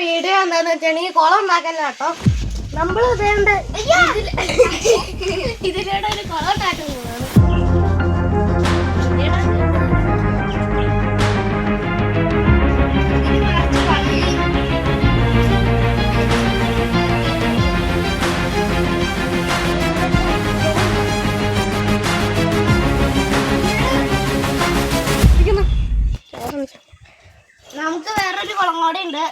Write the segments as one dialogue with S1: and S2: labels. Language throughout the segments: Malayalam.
S1: വീഡിയോ എന്താന്ന് വെച്ചാണെങ്കിൽ കുളം ഉണ്ടാക്കല്ല കേട്ടോ. നമ്മൾ ഇതേണ്ട ഇതിലൂടെ ഒരു കുളം ഉണ്ടാക്കുന്നതാണ്. നമുക്ക് വേറൊരു കുളം കൂടെ ഉണ്ട്.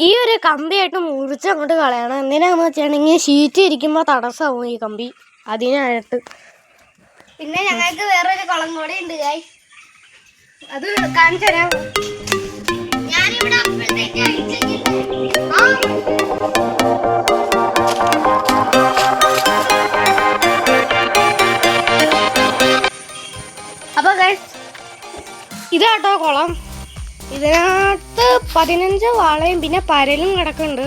S1: ഈ ഒരു കമ്പിയായിട്ട് മുറിച്ച് അങ്ങോട്ട് കളയണം. എന്തിനാന്ന് വെച്ചിട്ടുണ്ടെങ്കിൽ ഷീറ്റ് ഇരിക്കുമ്പോൾ തടസ്സമാവും ഈ കമ്പി, അതിനായിട്ട്. പിന്നെ ഞങ്ങൾക്ക് വേറൊരു കുളം കൂടെ ഉണ്ട്. അത് കാണിച്ചു തരാം. ഞാനിവിടെ അപ്പൊ ഇതാട്ടോ കുളം. ഇതിനകത്ത് 15 വാളയും പിന്നെ പരലും കിടക്കുന്നുണ്ട്.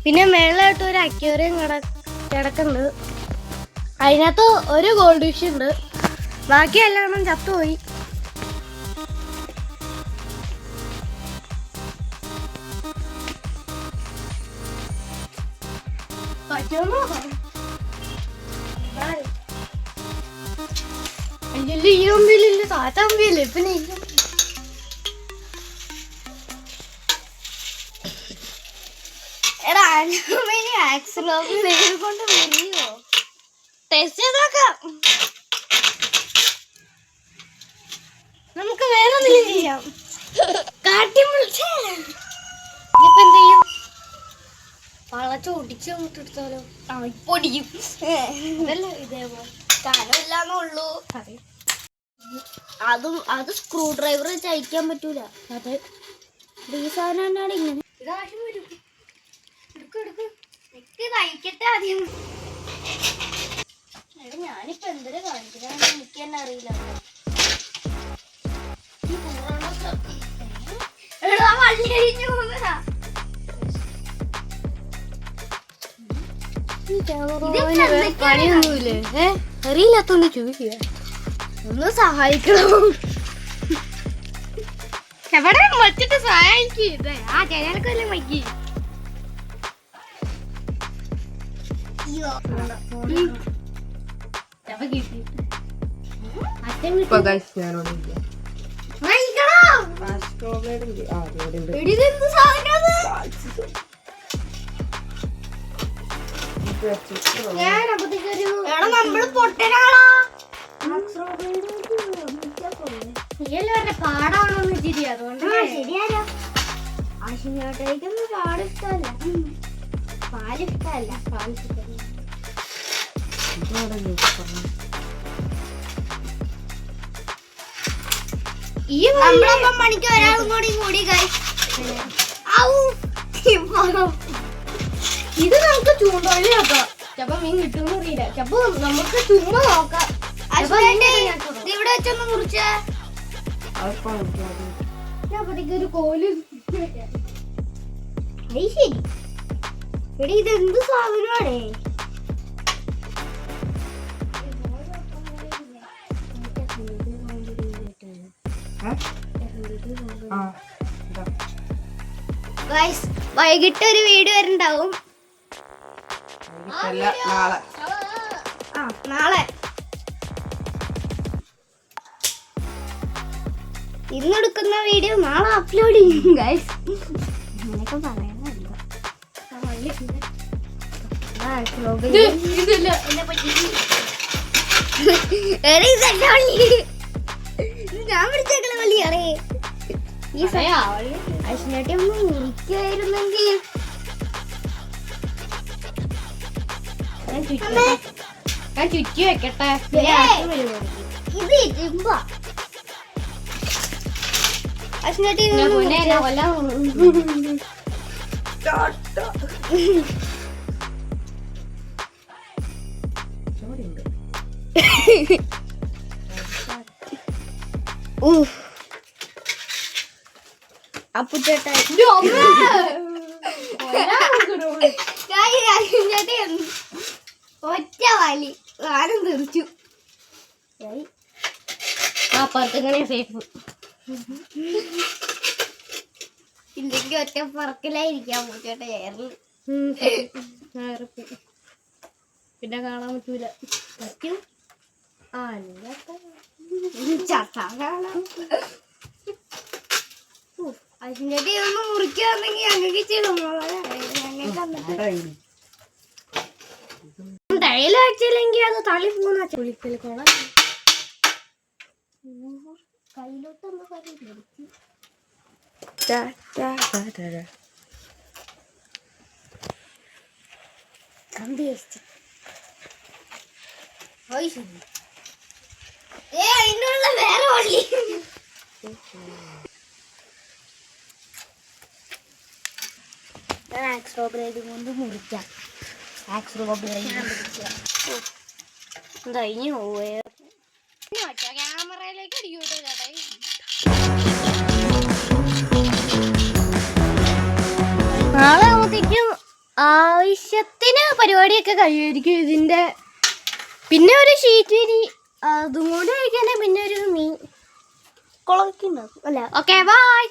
S1: പിന്നെ മേളിലായിട്ട് ഒരു അക്വേറിയം കിടക്കുന്നുണ്ട്. അതിനകത്ത് ഒരു ഗോൾഡ് ഫിഷ് ഉണ്ട്. ബാക്കിയെല്ലാം ചത്തുപോയി. പറ്റുമോ? ഈ അമ്പിയിലില്ല, താറ്റ അമ്പിയല്ലേ പിന്നെ. എടാ കൊണ്ട് വരിയോ? ടെസ്റ്റ് ചെയ്ത് നോക്കാം. നമുക്ക് വേറെ എന്തെങ്കിലും ചെയ്യാം. കാട്ടി ഇപ്പൊ എന്ത് ചെയ്യും? വളച്ച് ഒടിച്ച് അങ്ങോട്ട് എടുത്താലോ? പൊടിക്കും. അതല്ലേ ഇതേപോലെ കനമില്ലാന്നുള്ളൂ. അത് സ്ക്രൂ ഡ്രൈവർ വെച്ച് അയക്കാൻ പറ്റൂല. അതെ, ഈ സാധനം തന്നെയാണ് ഇങ്ങനെ. ഇതാശം വരും. അയക്കട്ടെ ആദ്യം. ഞാനിപ്പോ എന്തൊരു കാണിക്കണമെന്ന് എനിക്ക് തന്നെ അറിയില്ല. വള്ളി കഴിഞ്ഞു പോകുന്നതാ. പണിയൊന്നുമില്ലേ? അറിയില്ലാത്തോണ്ട് ചോദിക്കുക. ഒന്ന് സഹായിക്കണം. എവിടെ വച്ചിട്ട് സഹായിക്കുക? ആ ജനൽക്കെല്ലാം വയ്ക്കി. നമ്മള് പൊട്ടനാളാ. പാടാണോന്ന് ചിരി. അതുകൊണ്ട് ശരിയാലോ. ആശുപത്രിക്കൊന്നും പാടിഷ്ടല്ല. പാലിഷ്ടല്ല. ഈ മണിക്ക് ഒരാളും കൂടി ഇത് നമുക്ക് ചൂണ്ടോളി നോക്കാം. ചിലപ്പോ മീൻ കിട്ടുമെന്ന് അറിയില്ല. ചിലപ്പോ നമുക്ക് ചൂണ്ട നോക്കാം. ഇവിടെ വെച്ചൊന്ന് മുറിച്ച ഒരു കോല്. ശരി, ഇവിടെ ഇതെന്ത് സാധനമാണേ? വൈകിട്ട് ഒരു വീഡിയോ വരുന്നുണ്ടാവും. നാളെ ഇന്നെടുക്കുന്ന വീഡിയോ നാളെ അപ്ലോഡ് ചെയ്യും ഗൈസ്. അങ്ങനെയൊക്കെ പറയുന്നുണ്ട്. ഞാൻ പിടിച്ചേക്കണ വള്ളിയാണേ. ഈ അശ്വനാട്ടി ഒന്ന് ഇരിക്കുവായിരുന്നെങ്കിൽ ഞാൻ ചുറ്റി വെക്കട്ടെ. ഇത് ഇരുമ്പ അശ്വനാട്ടി അപ്പുച്ചേട്ടാ ഒറ്റ വലി ആരും തെറിച്ചു. അപ്പുറത്തിങ്ങനെ സേഫ്. ഇല്ലെങ്കിൽ ഒറ്റ പറക്കിലായിരിക്കാം ചേട്ടാ എയറിൽ. പിന്നെ കാണാൻ പറ്റൂല. പറ്റും. അതിൻ്റെ ഒന്ന് മുറിക്കാന്നെങ്കിൽ ഞങ്ങൾക്ക് തഴയിൽ വെച്ചില്ലെങ്കിൽ അത് തളി പോകുന്ന ചുളിക്കൽ കൊള കയ്യിലോട്ടൊന്ന് കമ്പി വെച്ച് അതിനുള്ള വേറെ വള്ളി. ആക്സ് ബ്ലേഡ് കൊണ്ട് മുറിക്കാം. ആക്സ് ബ്ലേഡ് കഴിഞ്ഞു പോവേ. ക്യാമറയിലേക്ക് അടിക്കൂട്ടോ ചേട്ടാ. നാളെ ആവുമ്പോഴത്തേക്കും ആവശ്യത്തിന് പരിപാടിയൊക്കെ കഴിയുമായിരിക്കും ഇതിൻ്റെ. പിന്നെ ഒരു ഷീറ്റ് വരി അതും കൂടെ കഴിക്കാനേ. പിന്നെ ഒരു മീൻ കുളക്കുണ്ടാക്കും അല്ല. Okay bye.